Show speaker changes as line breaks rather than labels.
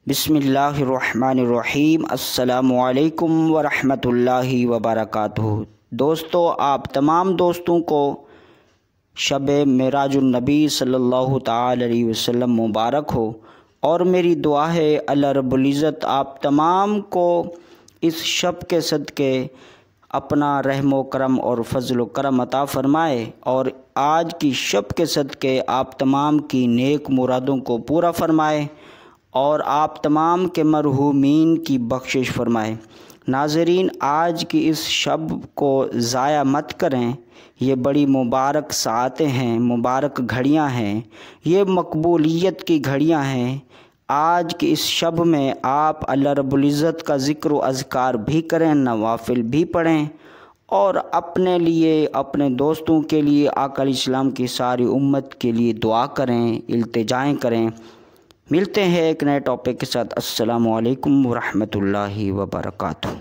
बिस्मिल्लाहिर्रहमानिर्रहीम। अस्सलामु अलैकुम वरहमतुल्लाहि वबरकातुहू। दोस्तों, आप तमाम दोस्तों को शबे मिराजुन्नबी सल्लल्लाहु ताला अलैहि वसल्लम मुबारक हो, और मेरी दुआ है अल्लाह रब्बुल इज़्ज़त आप तमाम को इस शब के सदक़े अपना रहमो करम और फजल करम अता फ़रमाए, और आज की शब के सदक़े आप तमाम की नेक मुरादों को पूरा फ़रमाए और आप तमाम के मरहूमीन की बख्शिश फ़रमाए। नाज़रीन, आज की इस शब को ज़ाया मत करें। ये बड़ी मुबारक सातें हैं, मुबारक घड़ियां हैं, ये मकबूलियत की घड़ियां हैं। आज की इस शब में आप अल्लाह रब्बुल इज़्ज़त का ज़िक्र व अज़कार भी करें, नवाफिल भी पढ़ें, और अपने लिए, अपने दोस्तों के लिए, आका इस्लाम की सारी उम्मत के लिए दुआ करें, इल्तिजाएँ करें। मिलते हैं एक नए टॉपिक के साथ। अस्सलामु अलैकुम वरहमतुल्लाहि वबरकातुहू।